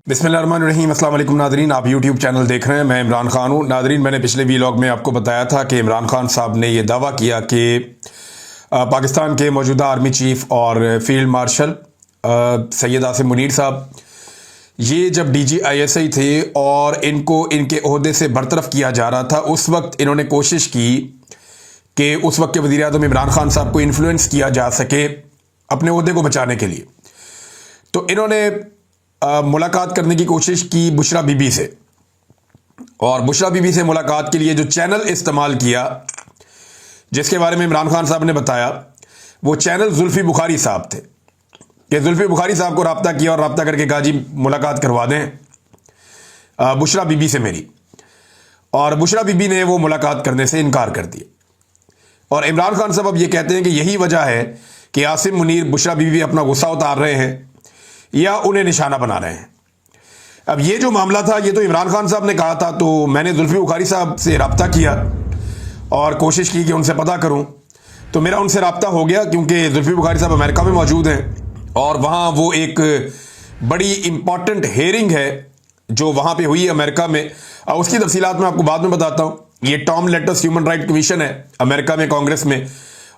बिस्मिल्लाहिर्रहमानिर्रहीम। अस्सलाम वालेकुम नादरीन, आप यूट्यूब चैनल देख रहे हैं। मैं इमरान खान हूँ। नादरीन, मैंने पिछले वीलॉग में आपको बताया था कि इमरान खान साहब ने यह दावा किया कि पाकिस्तान के मौजूदा आर्मी चीफ और फील्ड मार्शल सैयद आसिम मुनीर साहब, ये जब DGISI थे और इनको इनके ओहदे से बरतरफ किया जा रहा था, उस वक्त इन्होंने कोशिश की कि उस वक्त के वज़ीर आज़म इमरान खान साहब को इन्फ्लुएंस किया जा सके अपने ओहदे को बचाने के लिए। तो इन्होंने मुलाकात करने की कोशिश की बुशरा बीबी से, और बुशरा बीबी से मुलाकात के लिए जो चैनल इस्तेमाल किया, जिसके बारे में इमरान खान साहब ने बताया, वो चैनल जुल्फी बुखारी साहब थे। कि जुल्फी बुखारी साहब को रब्ता किया और रब्ता करके कहा, जी मुलाकात करवा दें बुशरा बीबी से मेरी। और बुशरा बीबी ने वो मुलाकात करने से इनकार कर दिया। और इमरान खान साहब अब ये कहते हैं कि यही वजह है कि आसिम मुनीर बुशरा बीबी अपना गुस्सा उतार रहे हैं या उन्हें निशाना बना रहे हैं। अब ये जो मामला था, ये तो इमरान खान साहब ने कहा था, तो मैंने जुल्फी बुखारी साहब से रब्ता किया और कोशिश की कि उनसे पता करूं। तो मेरा उनसे रब्ता हो गया, क्योंकि जुल्फी बुखारी साहब अमेरिका में मौजूद हैं और वहाँ वो एक बड़ी इंपॉर्टेंट हेयरिंग है जो वहाँ पे हुई अमेरिका में। और उसकी तफसीलात मैं आपको बाद में बताता हूँ। ये Tom Lantos human right commission है अमेरिका में, कांग्रेस में,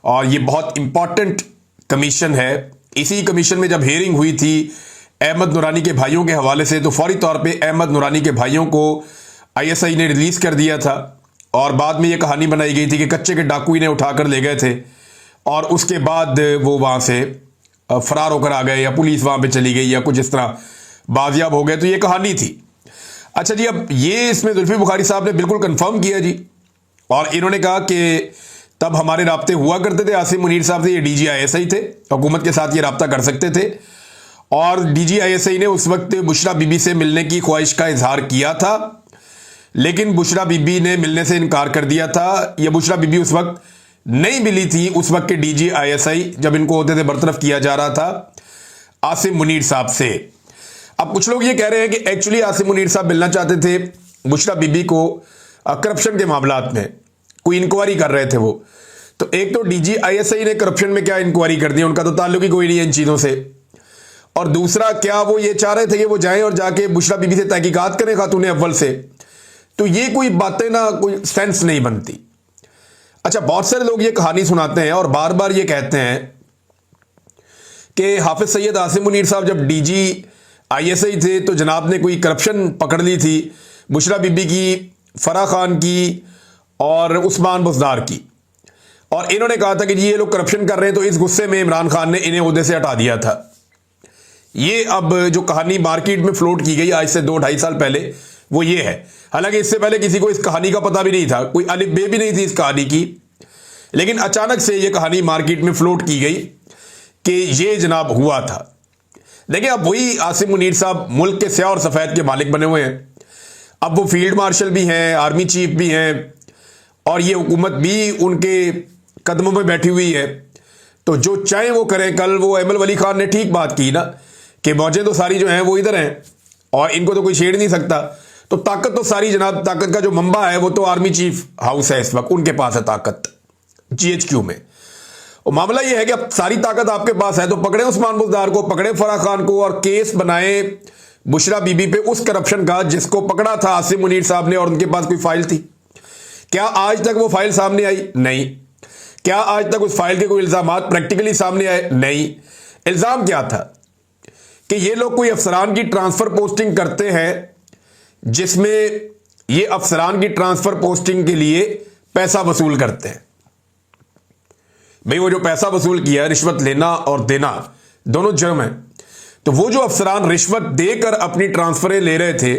और ये बहुत इंपॉर्टेंट कमीशन है। इसी कमीशन में जब हेयरिंग हुई थी अहमद नूरानी के भाइयों के हवाले से, तो फौरी तौर पे अहमद नूरानी के भाइयों को ISI ने रिलीज़ कर दिया था। और बाद में ये कहानी बनाई गई थी कि कच्चे के डाकू इन्हें उठाकर ले गए थे और उसके बाद वो वहाँ से फरार होकर आ गए, या पुलिस वहाँ पे चली गई, या कुछ इस तरह बाजियाब हो गए। तो ये कहानी थी। अच्छा जी, अब ये इसमें जुल्फी बुखारी साहब ने बिल्कुल कन्फर्म किया जी, और इन्होंने कहा कि तब हमारे राब्ते हुआ करते थे आसिम मुनीर साहब से। ये DGISI थे, हुकूमत के साथ ये राब्ता कर सकते थे। और DGISI ने उस वक्त बुशरा बीबी से मिलने की ख्वाहिश का इजहार किया था, लेकिन बुशरा बीबी ने मिलने से इनकार कर दिया था। यह बुशरा बीबी उस वक्त नहीं मिली थी, उस वक्त के DGISI जब इनको होते थे बरतरफ किया जा रहा था आसिम मुनीर साहब से। अब कुछ लोग ये कह रहे हैं कि एक्चुअली आसिम मुनीर साहब मिलना चाहते थे बुशरा बीबी को करप्शन के मामलात में, कोई इंक्वायरी कर रहे थे वो। तो एक तो DGISI ने करप्शन में क्या इंक्वायरी कर दी, उनका तो ताल्लुक ही कोई नहीं है इन चीज़ों से। और दूसरा, क्या वो ये चाह रहे थे कि वो जाएं और जाके बुशरा बीबी से तहकीकात करें खातून अव्वल से? तो ये कोई बातें ना, कोई सेंस नहीं बनती। अच्छा, बहुत सारे लोग ये कहानी सुनाते हैं और बार बार ये कहते हैं कि हाफिज सैयद आसिम मुनीर साहब जब DGISI थे तो जनाब ने कोई करप्शन पकड़ ली थी बुशरा बीबी की, फराह खान की और उस्मान बुज़दार की, और इन्होंने कहा था कि जी ये लोग करप्शन कर रहे हैं, तो इस गुस्से में इमरान खान ने इन्हें ओहदे से हटा दिया था। ये अब जो कहानी मार्केट में फ्लोट की गई आज से 2-2.5 साल पहले, वो ये है। हालांकि इससे पहले किसी को इस कहानी का पता भी नहीं था, कोई अलिफ बे भी नहीं थी इस कहानी की, लेकिन अचानक से ये कहानी मार्केट में फ्लोट की गई कि ये जनाब हुआ था। देखिए, अब वही आसिम मुनीर साहब मुल्क के स्याह और सफ़ेद के मालिक बने हुए हैं। अब वो फील्ड मार्शल भी हैं, आर्मी चीफ भी हैं, और ये हुकूमत भी उनके कदमों में बैठी हुई है। तो जो चाहे वो करें। कल वो अहमद वली खान ने ठीक बात की ना कि मौजें तो सारी जो हैं वो इधर हैं और इनको तो कोई छेड़ नहीं सकता। तो ताकत तो सारी जनाब, ताकत का जो मंबा है वो तो आर्मी चीफ हाउस है, इस वक्त उनके पास है ताकत, GHQ में। और मामला ये है कि अब सारी ताकत आपके पास है, तो पकड़े उस्मान बुज़दार को, पकड़े फराह खान को, और केस बनाए बुशरा बीबी पे उस करप्शन का जिसको पकड़ा था आसिम मुनीर साहब ने, और उनके पास कोई फाइल थी। क्या आज तक वो फाइल सामने आई? नहीं। क्या आज तक उस फाइल के कोई इल्जामात प्रैक्टिकली सामने आए? नहीं। इल्जाम क्या था कि ये लोग कोई अफसरान की ट्रांसफर पोस्टिंग करते हैं, जिसमें ये अफसरान की ट्रांसफर पोस्टिंग के लिए पैसा वसूल करते हैं। भाई, वो जो पैसा वसूल किया, रिश्वत लेना और देना दोनों जुर्म है। तो वो जो अफसरान रिश्वत देकर अपनी ट्रांसफरें ले रहे थे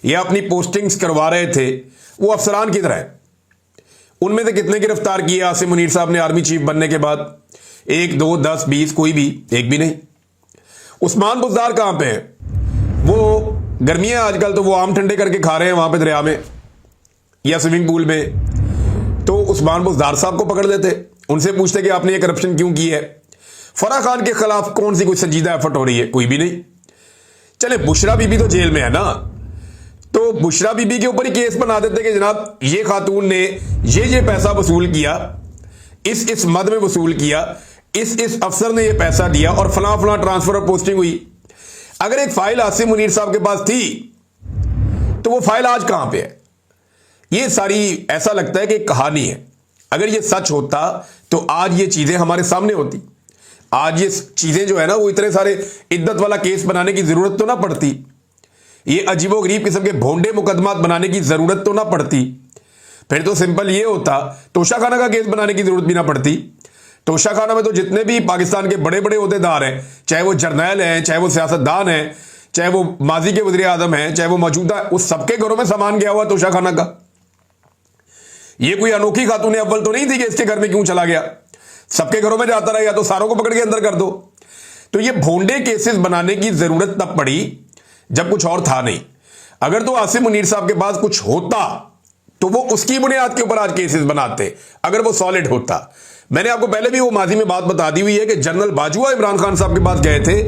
या अपनी पोस्टिंग्स करवा रहे थे, वो अफसरान किधर है? उनमें से कितने गिरफ्तार किए आसिम मुनीर साहब ने आर्मी चीफ बनने के बाद? 1, 2, 10, 20? कोई भी, एक भी नहीं। उस्मान बुज़दार कहां पे है? वो गर्मियां आजकल, तो वो आम ठंडे करके खा रहे हैं वहां पे दरिया में या स्विमिंग पूल में। तो उस्मान बुज़दार साहब को पकड़ लेते, उनसे पूछते कि आपने ये करप्शन क्यों की है। फराह खान के खिलाफ कौन सी कोई संजीदा एफर्ट हो रही है? कोई भी नहीं। चले, बुशरा बीबी तो जेल में है ना, तो बुशरा बीबी के ऊपर ही केस बना देते कि जनाब ये खातून ने ये पैसा वसूल किया, इस मद में वसूल किया, इस अफसर ने ये पैसा दिया और फलां फलां ट्रांसफर और पोस्टिंग हुई। अगर एक फाइल आसिम मुनीर साहब के पास थी तो वो फाइल आज कहां पे है? ये सारी ऐसा लगता है कि एक कहानी है। अगर ये सच होता तो आज ये चीजें हमारे सामने होती। आज ये चीजें जो है ना, वो इतने सारे इद्दत वाला केस बनाने की जरूरत तो ना पड़ती। ये अजीबोगरीब किस्म के भोंडे मुकदमात बनाने की जरूरत तो ना पड़ती। फिर तो सिंपल ये होता, तोशा खाना का केस बनाने की जरूरत भी ना पड़ती। तोशा खाना में तो जितने भी पाकिस्तान के बड़े बड़े ओहदेदार हैं, चाहे वो जर्नैल हैं, चाहे वो सियासतदान हैं, चाहे वो माजी के वज़ीर आज़म हैं, चाहे वो मौजूदा, उस सबके घरों में सामान गया हुआ तोशा खाना का। ये कोई अनोखी खातून अव्वल तो नहीं थी कि इसके घर में क्यों चला गया। सबके घरों में जाता रहा, या तो सारों को पकड़ के अंदर कर दो। तो ये भोंडे केसेस बनाने की जरूरत तब पड़ी जब कुछ और था नहीं। अगर तो आसिम मुनीर साहब के पास कुछ होता तो वो उसकी बुनियाद के ऊपर आज केसेस बनाते, अगर वो सॉलिड होता। मैंने आपको पहले भी वो माजी में बात बता दी हुई है कि जनरल बाजुआ इमरान खान साहब के पास गए थे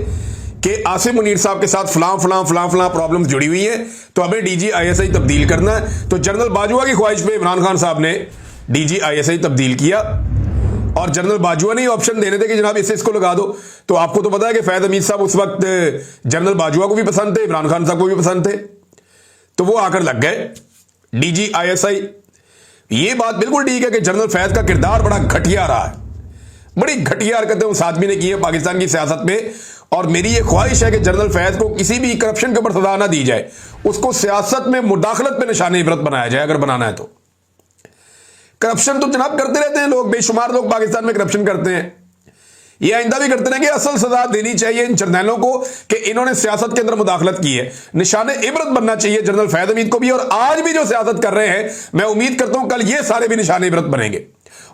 कि आसिम मुनीर साहब के साथ फलां फलां फलां फलां प्रॉब्लम्स जुड़ी हुई है, तो हमें डीजी आईएसआई तब्दील करना है। तो जनरल बाजुआ की ख्वाहिश पे इमरान खान साहब ने डीजी आईएसआई तब्दील किया, और जनरल बाजुआ ने ऑप्शन देने थे कि जनाब इसको लगा दो। तो आपको तो पता है कि फैज हमीद साहब उस वक्त जनरल बाजुआ को भी पसंद थे, इमरान खान साहब को भी पसंद थे, तो वो आकर लग गए डीजी आईएसआई। ये बात बिल्कुल ठीक है कि जनरल फैज का किरदार बड़ा घटिया रहा है, बड़ी घटिया हरकतें उस आदमी ने की है पाकिस्तान की सियासत में। और मेरी ये ख्वाहिश है कि जनरल फैज को किसी भी करप्शन के ऊपर सजा ना दी जाए, उसको सियासत में मुदाखलत पे निशाने इबरत बनाया जाए अगर बनाना है तो। करप्शन तो जनाब करते रहते हैं लोग, बेशुमार लोग पाकिस्तान में करप्शन करते हैं। ये आइंदा भी करते रहेंगे। असल सजा देनी चाहिए इन जर्नैलों को कि इन्होंने सियासत के अंदर मुदाखलत की है। निशाने इबरत बनना चाहिए जनरल फैज हमीद को भी, और आज भी जो सियासत कर रहे हैं, मैं उम्मीद करता हूं कल ये सारे भी निशाने इबरत बनेंगे,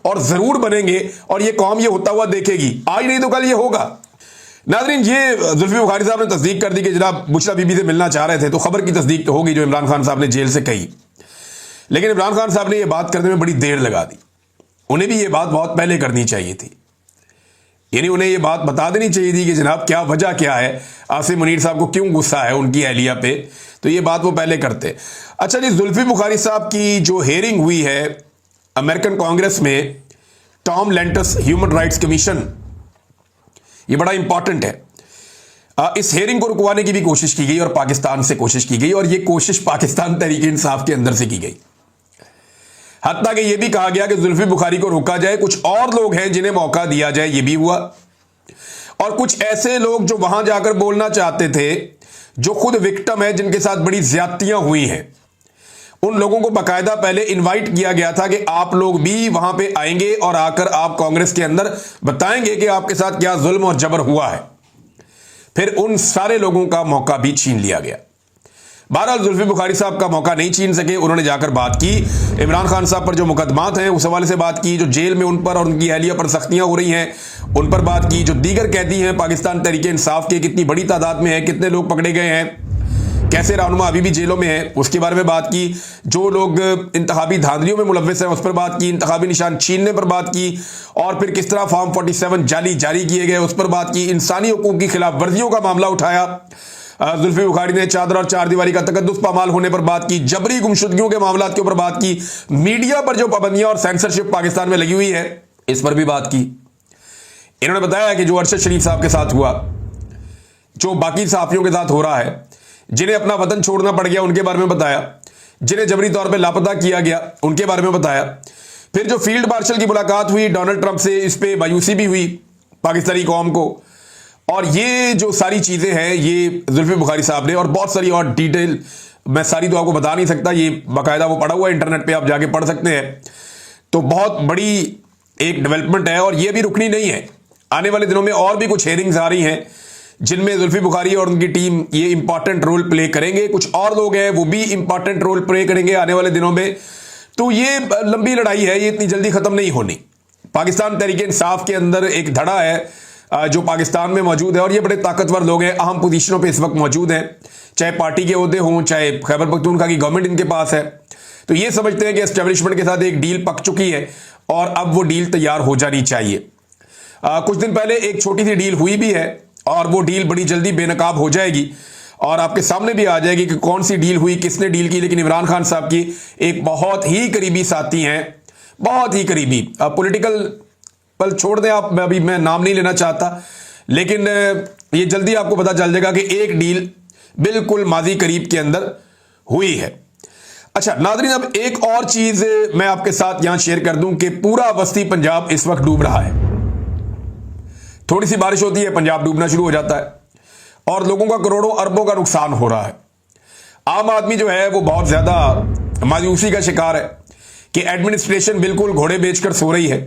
और जरूर बनेंगे। और ये कौम ये होता हुआ देखेगी, आज नहीं तो कल ये होगा। नाज़रीन, ये जुल्फी बुखारी साहब ने तस्दीक कर दी कि जनाब बुशरा बीबी से मिलना चाह रहे थे, तो खबर की तस्दीक तो होगी जो इमरान खान साहब ने जेल से कही। लेकिन इमरान खान साहब ने यह बात करने में बड़ी देर लगा दी। उन्हें भी ये बात बहुत पहले करनी चाहिए थी, यानी उन्हें ये बात बता देनी चाहिए थी कि जनाब क्या वजह क्या है, आसिम मुनीर साहब को क्यों गुस्सा है उनकी अहलिया पे, तो ये बात वो पहले करते। अच्छा जी, जुल्फी बुखारी साहब की जो हेयरिंग हुई है अमेरिकन कांग्रेस में, Tom Lantus human rights commission, ये बड़ा इंपॉर्टेंट है। इस हेयरिंग को रुकवाने की भी कोशिश की गई और पाकिस्तान से कोशिश की गई, और ये कोशिश पाकिस्तान तहरीक इंसाफ के अंदर से की गई। हत्ता कि यह भी कहा गया कि जुल्फी बुखारी को रोका जाए, कुछ और लोग हैं जिन्हें मौका दिया जाए, यह भी हुआ। और कुछ ऐसे लोग जो वहां जाकर बोलना चाहते थे, जो खुद विक्टिम है, जिनके साथ बड़ी ज्यादतियां हुई हैं, उन लोगों को बाकायदा पहले इनवाइट किया गया था कि आप लोग भी वहां पे आएंगे और आकर आप कांग्रेस के अंदर बताएंगे कि आपके साथ क्या जुल्म और जबर हुआ है। फिर उन सारे लोगों का मौका भी छीन लिया गया। बहरहाल जुल्फी बुखारी साहब का मौका नहीं छीन सके, उन्होंने जाकर बात की, इमरान खान साहब पर जो मुकदमात हैं उस हवाले से बात की, जो जेल में उन पर और उनकी अहलिया पर सख्तियां हो रही हैं उन पर बात की, जो दीगर कैदी हैं पाकिस्तान तहरीक इंसाफ के कितनी बड़ी तादाद में है, कितने लोग पकड़े गए हैं, कैसे रहनुमा अभी भी जेलों में है, उसके बारे में बात की, जो लोग इंतखाबी धांधलियों में मुलव्वस हैं उस पर बात की, इंतखाबी निशान छीनने पर बात की, और फिर किस तरह फॉर्म 47 जारी किए गए उस पर बात की, इंसानी हुकूक की खिलाफ वर्जियों का मामला उठाया। जुल्फी बुखारी ने चादर और चार दीवारी का तकद्दुस पामाल होने पर बात की, जबरी गुमशुदगियों के मामलों के ऊपर बात की, मीडिया पर जो पाबंदियां और सेंसरशिप पाकिस्तान में लगी हुई है इस पर भी बात की। इन्होंने बताया कि जो अरशद शरीफ साहब के साथ हुआ, जो बाकी सहाफियों के साथ हो रहा है, जिन्हें अपना वतन छोड़ना पड़ गया उनके बारे में बताया, जिन्हें जबरी तौर पर लापता किया गया उनके बारे में बताया। फिर जो फील्ड मार्शल की मुलाकात हुई डोनाल्ड ट्रंप से, इस पर मायूसी भी हुई पाकिस्तानी कौम को। और ये जो सारी चीजें हैं ये जुल्फी बुखारी साहब ने, और बहुत सारी और डिटेल मैं सारी तो आपको बता नहीं सकता, ये बाकायदा वो पढ़ा हुआ है इंटरनेट पे, आप जाके पढ़ सकते हैं। तो बहुत बड़ी एक डेवलपमेंट है और ये भी रुकनी नहीं है। आने वाले दिनों में और भी कुछ हेयरिंग्स आ रही हैं जिनमें जुल्फी बुखारी और उनकी टीम ये इंपॉर्टेंट रोल प्ले करेंगे, कुछ और लोग हैं वो भी इंपॉर्टेंट रोल प्ले करेंगे आने वाले दिनों में। तो ये लंबी लड़ाई है, ये इतनी जल्दी खत्म नहीं होनी। पाकिस्तान तहरीक इंसाफ के अंदर एक धड़ा है जो पाकिस्तान में मौजूद है, और ये बड़े ताकतवर लोग हैं, अहम पोजीशनों पे इस वक्त मौजूद हैं, चाहे पार्टी के ओहदे हों, चाहे खैबर पख्तूनख्वा की गवर्नमेंट इनके पास है। तो ये समझते हैं कि एस्टेब्लिशमेंट के साथ एक डील पक चुकी है और अब वो डील तैयार हो जानी चाहिए। कुछ दिन पहले एक छोटी सी डील हुई भी है और वो डील बड़ी जल्दी बेनकाब हो जाएगी और आपके सामने भी आ जाएगी कि कौन सी डील हुई, किसने डील की। लेकिन इमरान खान साहब की एक बहुत ही करीबी साथी हैं, बहुत ही करीबी, पॉलिटिकल पल छोड़ दें आप, अभी मैं नाम नहीं लेना चाहता, लेकिन ये जल्दी आपको पता चल जाएगा कि एक डील बिल्कुल माजी करीब के अंदर हुई है। अच्छा नाज़रीन, अब एक और चीज मैं आपके साथ यहां शेयर कर दूं कि पूरा वस्ती पंजाब इस वक्त डूब रहा है। थोड़ी सी बारिश होती है, पंजाब डूबना शुरू हो जाता है और लोगों का करोड़ों अरबों का नुकसान हो रहा है। आम आदमी जो है वो बहुत ज्यादा मायूसी का शिकार है कि एडमिनिस्ट्रेशन बिल्कुल घोड़े बेचकर सो रही है।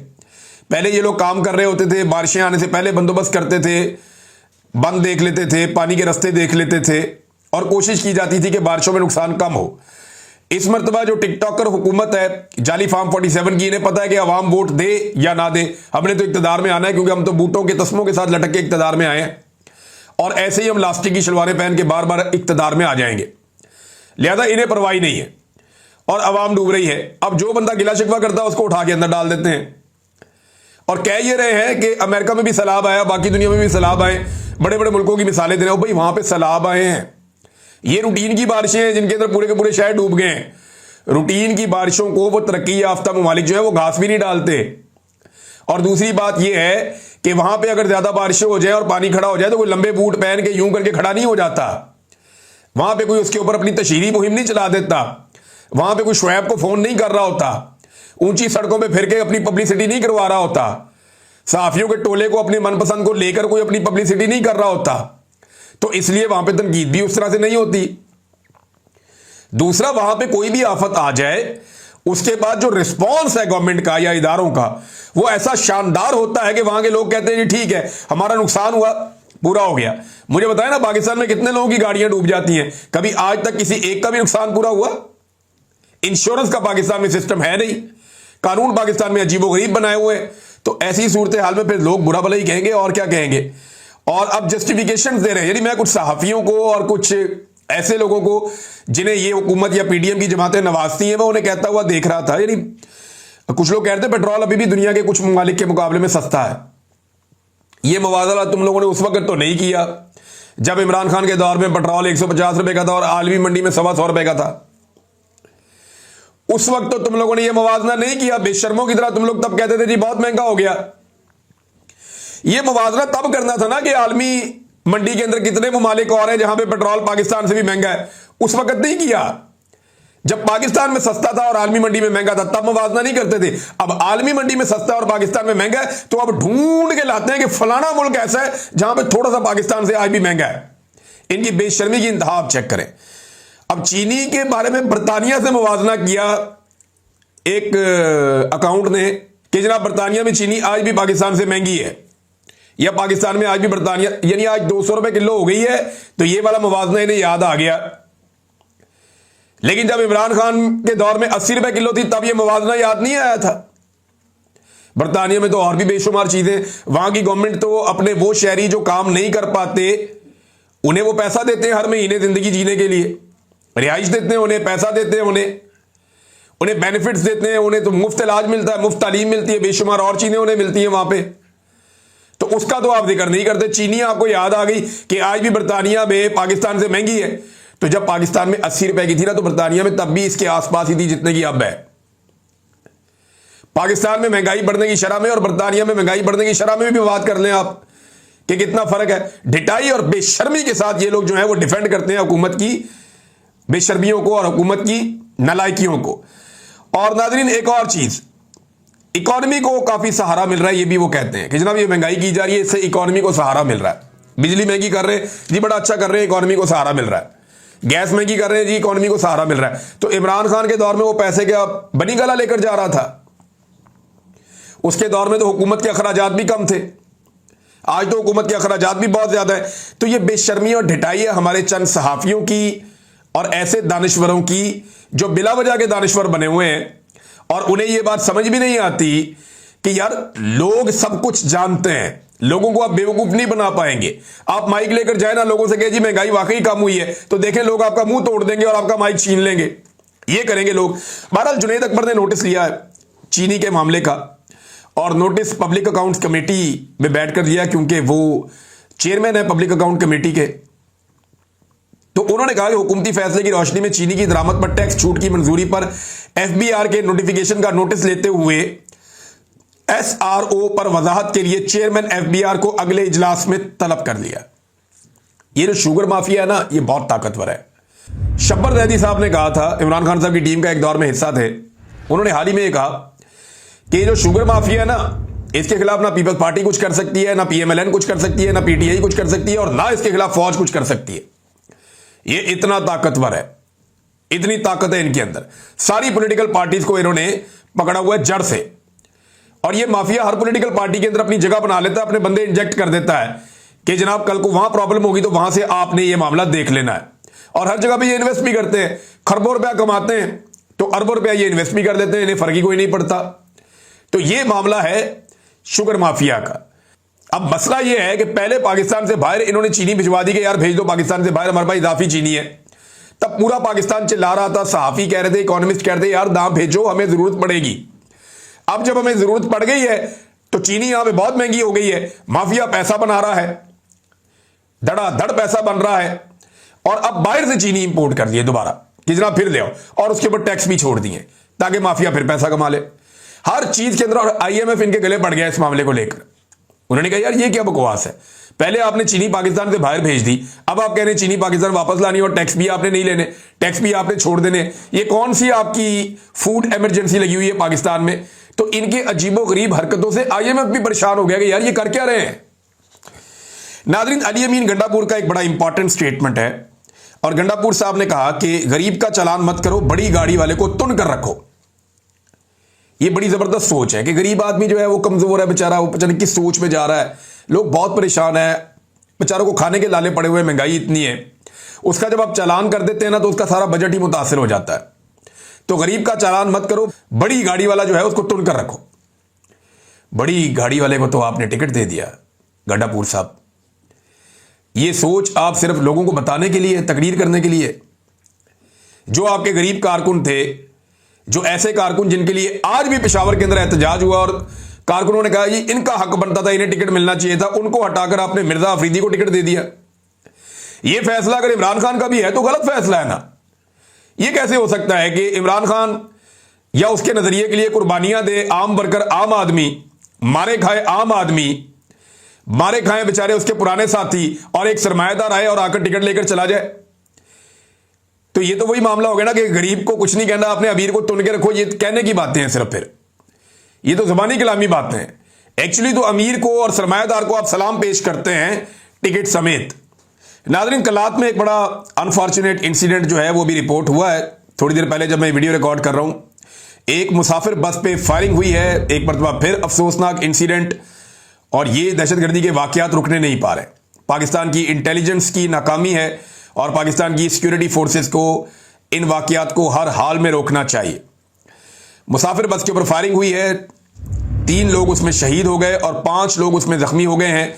पहले ये लोग काम कर रहे होते थे, बारिशें आने से पहले बंदोबस्त करते थे, बंद देख लेते थे, पानी के रास्ते देख लेते थे और कोशिश की जाती थी कि बारिशों में नुकसान कम हो। इस मरतबा जो टिकटॉकर हुकूमत है जाली फार्म 47 की, इन्हें पता है कि अवाम वोट दे या ना दे, हमने तो इक्तदार में आना है, क्योंकि हम तो बूटों के तस्मों के साथ लटक के इक्तदार में आए हैं और ऐसे ही हम लास्टिक की शलवारें पहन के बार बार इक्तदार में आ जाएंगे। लिहाजा इन्हें परवाही नहीं है और अवाम डूब रही है। अब जो बंदा गिला शिकवा करता है उसको उठा के अंदर डाल देते हैं और कह ये रहे हैं कि अमेरिका में भी सैलाब आया, बाकी दुनिया में भी सैलाब आए, बड़े बड़े मुल्कों की मिसालें दे रहे हो। भाई वहां पे सैलाब आए हैं, ये रूटीन की बारिशें हैं जिनके अंदर पूरे के पूरे शहर डूब गए हैं। रूटीन की बारिशों को वो तरक्की याफ्ता ममालिक जो है वो घास भी नहीं डालते। और दूसरी बात यह है कि वहां पे अगर ज्यादा बारिशें हो जाए और पानी खड़ा हो जाए तो कोई लंबे बूट पहन के यूं करके खड़ा नहीं हो जाता। वहां पे कोई उसके ऊपर अपनी तशहीरी मुहिम नहीं चला देता, वहां पे कोई शुएब को फोन नहीं कर रहा होता, ऊंची सड़कों पे फिर के अपनी पब्लिसिटी नहीं करवा रहा होता, सहाफियों के टोले को अपने मनपसंद को लेकर कोई अपनी पब्लिसिटी नहीं कर रहा होता। तो इसलिए वहां पे तनकीद भी उस तरह से नहीं होती। दूसरा, वहां पे कोई भी आफत आ जाए उसके बाद जो रिस्पॉन्स है गवर्नमेंट का या इदारों का वो ऐसा शानदार होता है कि वहां के लोग कहते हैं जी ठीक है, हमारा नुकसान हुआ, पूरा हो गया। मुझे बताया ना पाकिस्तान में कितने लोगों की गाड़ियां डूब जाती हैं, कभी आज तक किसी एक का भी नुकसान पूरा हुआ? इंश्योरेंस का पाकिस्तान में सिस्टम है नहीं, कानून पाकिस्तान में अजीबोगरीब बनाए हुए हैं। तो ऐसी सूरत हाल में फिर लोग बुरा भला ही कहेंगे और क्या कहेंगे। और अब जस्टिफिकेशन दे रहे हैं, यानी मैं कुछ सहाफियों को और कुछ ऐसे लोगों को जिन्हें ये हुकूमत या पीडीएम की जमातें नवाजती हैं, मैं उन्हें कहता हुआ देख रहा था। यानी कुछ लोग कहते हैं पेट्रोल अभी भी दुनिया के कुछ ममालिक के मुकाबले में सस्ता है। ये मुवाज़ना तुम लोगों ने उस वक्त तो नहीं किया जब इमरान खान के दौर में पेट्रोल 150 रुपए का था और आलमी मंडी में 125 रुपए का था। उस वक्त तो तुम लोगों ने यह मुवाजना नहीं किया, बेशर्मों की तरह तुम लोग तब कहते थे जी बहुत महंगा हो गया। यह मुवाजना तब करना था ना कि आलमी मंडी के अंदर कितने ममालिक और हैं जहां पे पेट्रोल पाकिस्तान से भी महंगा है, उस वक्त नहीं किया। जब पाकिस्तान में सस्ता था और आलमी मंडी में महंगा था तब मुवाजना नहीं करते थे। अब आलमी मंडी में सस्ता और पाकिस्तान में महंगा है तो अब ढूंढ के लाते हैं कि फलाना मुल्क ऐसा है जहां पे थोड़ा सा पाकिस्तान से आज भी महंगा है। इनकी बेशर्मी की इंतहा आप चेक करें। अब चीनी के बारे में बरतानिया से मुवाजना किया एक अकाउंट ने कि जनाब बरतानिया में चीनी आज भी पाकिस्तान से महंगी है, या पाकिस्तान में आज भी बरतानिया यानी आज 200 रुपए किलो हो गई है। तो ये वाला मुवाजना इन्हें याद आ गया। लेकिन जब इमरान खान के दौर में 80 रुपए किलो थी तब ये मुवाजना याद नहीं आया था। बरतानिया में तो और भी बेशुमार चीजें, वहां की गवर्नमेंट तो अपने वो शहरी जो काम नहीं कर पाते उन्हें वो पैसा देते हैं हर महीने जिंदगी जीने के लिए, रिहाइश देते हैं उन्हें, पैसा देते हैं उन्हें बेनिफिट्स देते हैं, उन्हें तो मुफ्त इलाज मिलता है, मुफ्त तालीम मिलती है, बेशुमार और चीजें उन्हें मिलती हैं वहां पे। तो उसका तो आप जिक्र नहीं करते। चीनी आपको याद आ गई कि आज भी बरतानिया में पाकिस्तान से महंगी है। तो जब पाकिस्तान में 80 रुपए की थी ना तो बरतानिया में तब भी इसके आसपास ही थी जितने की अब है। पाकिस्तान में महंगाई बढ़ने की शरह में और बरतानिया में महंगाई बढ़ने की शरह में भी बात कर लें आप कि कितना फर्क है। ढिठाई और बेशर्मी के साथ ये लोग जो है वो डिफेंड करते हैं हुकूमत की बेशर्मियों को और हुकूमत की नालायकियों को। और नाज़रीन एक और चीज, इकोनॉमी को काफी सहारा मिल रहा है। ये भी वो कहते हैं कि जनाब ये महंगाई की जा रही है, इससे इकोनॉमी को सहारा मिल रहा है। बिजली महंगी कर रहे हैं जी, बड़ा अच्छा कर रहे हैं, इकोनॉमी को सहारा मिल रहा है। गैस महंगी कर रहे हैं जी, इकोनॉमी को सहारा मिल रहा है। तो इमरान खान के दौर में वो पैसे क्या बनी गला लेकर जा रहा था? उसके दौर में तो हुकूमत के अखराजात भी कम थे, आज तो हुकूमत के अखराजात भी बहुत ज्यादा है। तो ये बेशर्मी और ढिठाई है हमारे चंद सहाफियों की और ऐसे दानिश्वरों की जो बिला वजह के दानिश्वर बने हुए हैं और उन्हें यह बात समझ भी नहीं आती कि यार लोग सब कुछ जानते हैं, लोगों को आप बेवकूफ नहीं बना पाएंगे। आप माइक लेकर जाए ना, लोगों से कहे जी महंगाई वाकई कम हुई है, तो देखें लोग आपका मुंह तोड़ देंगे और आपका माइक छीन लेंगे। ये करेंगे लोग। बहरहाल जुनैद अकबर ने नोटिस लिया है चीनी के मामले का और नोटिस पब्लिक अकाउंट्स कमेटी में बैठकर दिया क्योंकि वो चेयरमैन है पब्लिक अकाउंट कमेटी के। तो उन्होंने कहा कि हुकूमती फैसले की रोशनी में चीनी की दरामद पर टैक्स छूट की मंजूरी पर एफबीआर के नोटिफिकेशन का नोटिस लेते हुए एसआरओ पर वजाहत के लिए चेयरमैन एफबीआर को अगले इजलास में तलब कर लिया। ये जो शुगर माफिया है ना, ये बहुत ताकतवर है। शब्बर जैदी साहब ने कहा था, इमरान खान साहब की टीम का एक दौर में हिस्सा थे, उन्होंने हाल ही में कहा कि ये जो शुगर माफिया है ना, इसके खिलाफ ना पीपल्स पार्टी कुछ कर सकती है, ना पीएमएलएन कुछ कर सकती है, ना पीटीआई कुछ कर सकती है, और ना इसके खिलाफ फौज कुछ कर सकती है। ये इतना ताकतवर है, इतनी ताकत है इनके अंदर। सारी पॉलिटिकल पार्टीज को इन्होंने पकड़ा हुआ है जड़ से, और ये माफिया हर पॉलिटिकल पार्टी के अंदर अपनी जगह बना लेता है, अपने बंदे इंजेक्ट कर देता है कि जनाब कल को वहां प्रॉब्लम होगी तो वहां से आपने ये मामला देख लेना है। और हर जगह पे ये इन्वेस्ट भी करते हैं, खरबों रुपया कमाते हैं तो अरबों रुपया ये इन्वेस्ट भी कर देते हैं, इन्हें फर्क ही कोई नहीं पड़ता। तो ये मामला है शुगर माफिया का। अब मसला यह है कि पहले पाकिस्तान से बाहर इन्होंने चीनी भिजवा दी कि यार भेज दो पाकिस्तान से बाहर, हमारे पास इजाफी चीनी है। तब पूरा पाकिस्तान चिल्ला रहा था, सहाफी कह रहे थे, इकोनॉमिस्ट कह रहे थे यार दाम भेजो, हमें जरूरत पड़ेगी। अब जब हमें जरूरत पड़ गई है तो चीनी यहां पे बहुत महंगी हो गई है, माफिया पैसा बना रहा है, धड़ाधड़ पैसा बन रहा है, और अब बाहर से चीनी इंपोर्ट कर दिए दोबारा कि जनाब फिर ले आओ, और उसके ऊपर टैक्स भी छोड़ दिए ताकि माफिया फिर पैसा कमा ले हर चीज के अंदर। और आईएमएफ इनके गले पड़ गया इस मामले को लेकर। उन्होंने कहा यार ये क्या बकवास है, पहले आपने चीनी पाकिस्तान से बाहर भेज दी, अब आप कह रहे हैं चीनी पाकिस्तान वापस लानी और टैक्स भी आपने नहीं लेने, टैक्स भी आपने छोड़ देने। ये कौन सी आपकी फूड इमरजेंसी लगी हुई है पाकिस्तान में? तो इनके अजीबोगरीब हरकतों से आईएमएफ भी परेशान हो गया कि यार ये कर क्या रहे हैं। नादरीन, अली अमीन गंडापुर का एक बड़ा इंपॉर्टेंट स्टेटमेंट है, और गंडापुर साहब ने कहा कि गरीब का चालान मत करो, बड़ी गाड़ी वाले को तुन कर रखो। ये बड़ी जबरदस्त सोच है कि गरीब आदमी जो है वो कमजोर है बेचारा, वो पता नहीं किस सोच में जा रहा है, लोग बहुत परेशान है, बेचारों को खाने के लाले पड़े हुए, महंगाई इतनी है। उसका जब आप चालान कर देते हैं ना तो उसका सारा बजट ही मुतासिर हो जाता है। तो गरीब का चालान मत करो, बड़ी गाड़ी वाला जो है उसको तुन कर रखो। बड़ी गाड़ी वाले को तो आपने टिकट दे दिया गंडापुर साहब। ये सोच आप सिर्फ लोगों को बताने के लिए, तकरीर करने के लिए। जो आपके गरीब कारकुन थे, जो ऐसे कारकुन जिनके लिए आज भी पेशावर के अंदर एहतजाज हुआ और कारकुनों ने कहा ये इनका हक बनता था, इन्हें टिकट मिलना चाहिए था, उनको हटाकर आपने मिर्जा अफरीदी को टिकट दे दिया। ये फैसला अगर इमरान खान का भी है तो गलत फैसला है ना। ये कैसे हो सकता है कि इमरान खान या उसके नजरिए के लिए कुर्बानियां दे आम वर्कर, आम आदमी, मारे खाए आम आदमी, मारे खाए बेचारे उसके पुराने साथी, और एक सरमायादार आए और आकर टिकट लेकर चला जाए। तो ये तो वही मामला हो गया ना कि गरीब को कुछ नहीं कहना, आपने अमीर को तुन के रखो। ये कहने की बातें हैं सिर्फ, फिर ये तो जुबानी कलामी बातें हैं। एक्चुअली तो अमीर को और सरमायादार को आप सलाम पेश करते हैं टिकट समेत। नाज़रीन, कलात में एक बड़ा अनफॉर्चुनेट इंसिडेंट जो है वो भी रिपोर्ट हुआ है थोड़ी देर पहले जब मैं वीडियो रिकॉर्ड कर रहा हूं। एक मुसाफिर बस पे फायरिंग हुई है, एक मरतबा फिर अफसोसनाक इंसिडेंट, और ये दहशतगर्दी के वाकयात रुकने नहीं पा रहे। पाकिस्तान की इंटेलिजेंस की नाकामी है और पाकिस्तान की सिक्योरिटी फोर्सेस को इन वाकयात को हर हाल में रोकना चाहिए। मुसाफिर बस के ऊपर फायरिंग हुई है, 3 लोग उसमें शहीद हो गए और 5 लोग उसमें जख्मी हो गए हैं।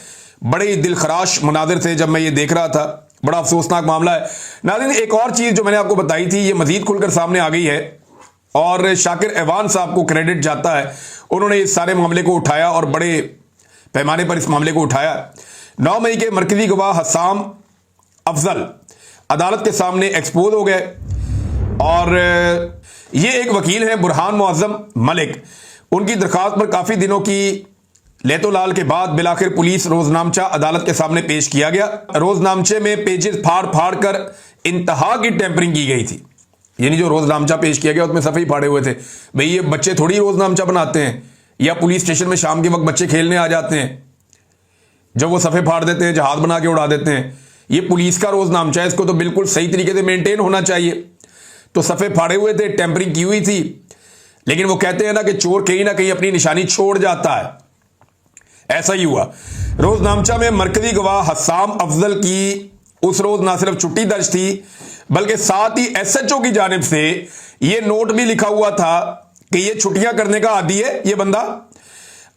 बड़े दिलखराश मनाजिर थे जब मैं ये देख रहा था, बड़ा अफसोसनाक मामला है। नाज़रीन, एक और चीज़ जो मैंने आपको बताई थी ये मजीद खुलकर सामने आ गई है, और शाकिर एवान साहब को क्रेडिट जाता है, उन्होंने इस सारे मामले को उठाया और बड़े पैमाने पर इस मामले को उठाया। 9 मई के मरकजी गवाह हसाम अफजल अदालत के सामने एक्सपोज हो गए, और ये एक वकील हैं बुरहान मुअज्जम मलिक। उनकी दरखास्त पर काफ़ी दिनों की लेतोलाल के बाद बिलाखिर पुलिस रोजनामचा अदालत के सामने पेश किया गया। रोजनामचे में पेजेस फाड़ फाड़ कर इंतहा की टेम्परिंग की गई थी। यानी जो रोजनामचा पेश किया गया उसमें सफ़े ही फाड़े हुए थे। भाई ये बच्चे थोड़ी रोजनामचा बनाते हैं, या पुलिस स्टेशन में शाम के वक्त बच्चे खेलने आ जाते हैं जब वो सफ़े फाड़ देते हैं, जहाज बना के उड़ा देते हैं। ये पुलिस का रोजनामचा है, इसको तो बिल्कुल सही तरीके से मेंटेन होना चाहिए। तो सफ़े फाड़े हुए थे, टेम्परिंग की हुई थी, लेकिन वो कहते हैं ना कि चोर कहीं ना कहीं अपनी निशानी छोड़ जाता है। ऐसा ही हुआ। रोजनामचा में मरकजी गवाह हसाम अफजल की उस रोज ना सिर्फ छुट्टी दर्ज थी, बल्कि साथ ही एसएचओ की जानिब से यह नोट भी लिखा हुआ था कि यह छुट्टियां करने का आदी है ये बंदा।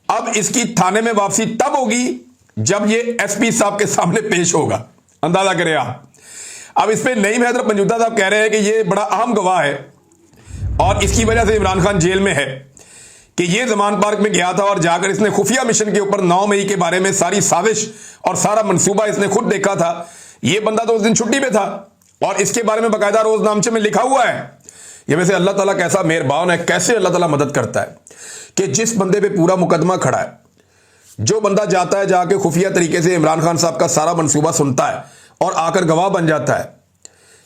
अब इसकी थाने में वापसी तब होगी जब ये एसपी साहब के सामने पेश होगा। अंदाजा करें आप। अब इस पे नईम हैदर पंजूता साहब कह रहे हैं कि ये बड़ा अहम गवाह है और इसकी वजह से इमरान खान जेल में है, कि ये जमान पार्क में गया था और जाकर इसने खुफिया मिशन के ऊपर 9 मई के बारे में सारी साजिश और सारा मंसूबा इसने खुद देखा था। ये बंदा तो उस दिन छुट्टी पे था और इसके बारे में बाकायदा रोजनामचे में लिखा हुआ है। ये वैसे अल्लाह ताला कैसा मेहरबान है, कैसे अल्लाह ताला मदद करता है कि जिस बंदे पे पूरा मुकदमा खड़ा है, जो बंदा जाता है जाके खुफिया तरीके से इमरान खान साहब का सारा मंसूबा सुनता है और आकर गवाह बन जाता है।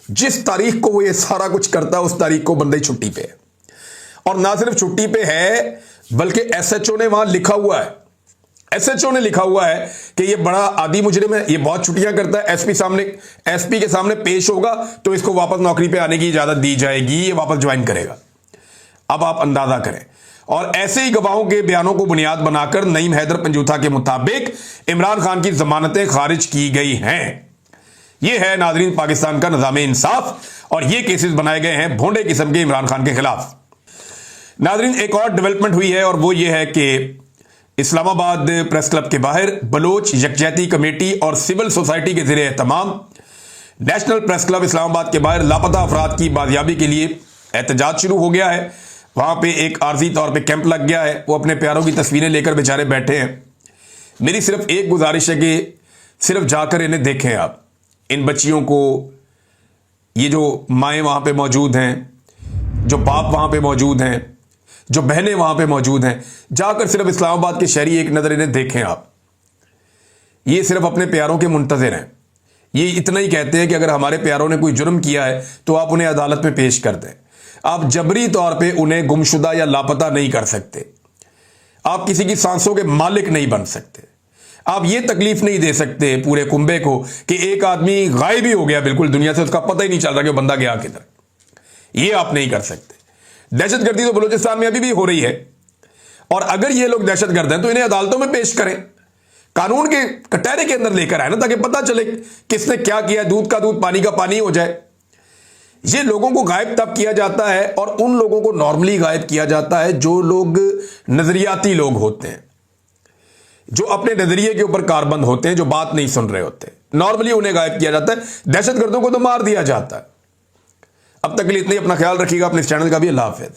जिस तारीख को वो ये सारा कुछ करता है उस तारीख को बंदा ही छुट्टी पे है। और ना सिर्फ छुट्टी पे है बल्कि एसएचओ ने वहां लिखा हुआ है, एसएचओ ने लिखा हुआ है कि ये बड़ा आदी मुजरिम है, ये बहुत छुट्टियां करता है, एसपी के सामने पेश होगा तो इसको वापस नौकरी पे आने की इजाजत दी जाएगी, ये वापस ज्वाइन करेगा। अब आप अंदाजा करें। और ऐसे ही गवाहों के बयानों को बुनियाद बनाकर नईम हैदर पंजूथा के मुताबिक इमरान खान की जमानतें खारिज की गई हैं। यह है नाजरीन पाकिस्तान का निज़ाम इंसाफ और ये केसेस बनाए गए हैं भोंडे किस्म के इमरान खान के खिलाफ। नाजरीन एक और डेवलपमेंट हुई है और वो ये है कि इस्लामाबाद प्रेस क्लब के बाहर बलोच यकजहती कमेटी और सिविल सोसाइटी के ज़रिए एहतमाम नेशनल प्रेस क्लब इस्लामाबाद के बाहर लापता अफराद की बाजियाबी के लिए एहतजाज शुरू हो गया है। वहां पे एक आर्जी तौर पे कैंप लग गया है, वो अपने प्यारों की तस्वीरें लेकर बेचारे बैठे हैं। मेरी सिर्फ एक गुजारिश है कि सिर्फ जाकर इन्हें देखें आप, इन बच्चियों को, ये जो माएँ वहां पे मौजूद हैं, जो बाप वहां पे मौजूद हैं, जो बहनें वहां पे मौजूद हैं, जाकर सिर्फ इस्लामाबाद के शहरी एक नज़र इन्हें देखें आप। ये सिर्फ अपने प्यारों के मुंतज़िर हैं। ये इतना ही कहते हैं कि अगर हमारे प्यारों ने कोई जुर्म किया है तो आप उन्हें अदालत में पेश कर दें। आप जबरी तौर पे उन्हें गुमशुदा या लापता नहीं कर सकते। आप किसी की सांसों के मालिक नहीं बन सकते। आप ये तकलीफ नहीं दे सकते पूरे कुंबे को कि एक आदमी गायब ही हो गया बिल्कुल दुनिया से, उसका पता ही नहीं चल रहा कि बंदा गया किधर। ये आप नहीं कर सकते। दहशतगर्दी तो बलूचिस्तान में अभी भी हो रही है और अगर ये लोग दहशतगर्द हैं तो इन्हें अदालतों में पेश करें, कानून के कटहरे के अंदर लेकर आए ना, ताकि पता चले किसने क्या किया, दूध का दूध पानी का पानी हो जाए। ये लोगों को गायब तब किया जाता है और उन लोगों को नॉर्मली गायब किया जाता है जो लोग नजरियाती लोग होते हैं, जो अपने नजरिए के ऊपर कारबंद होते हैं, जो बात नहीं सुन रहे होते। नॉर्मली उन्हें गायब किया जाता है। दहशतगर्दों को तो मार दिया जाता है। अब तक के लिए इतना ही। अपना ख्याल रखिएगा, अपने इस चैनल का भी। अल्लाह हाफिज।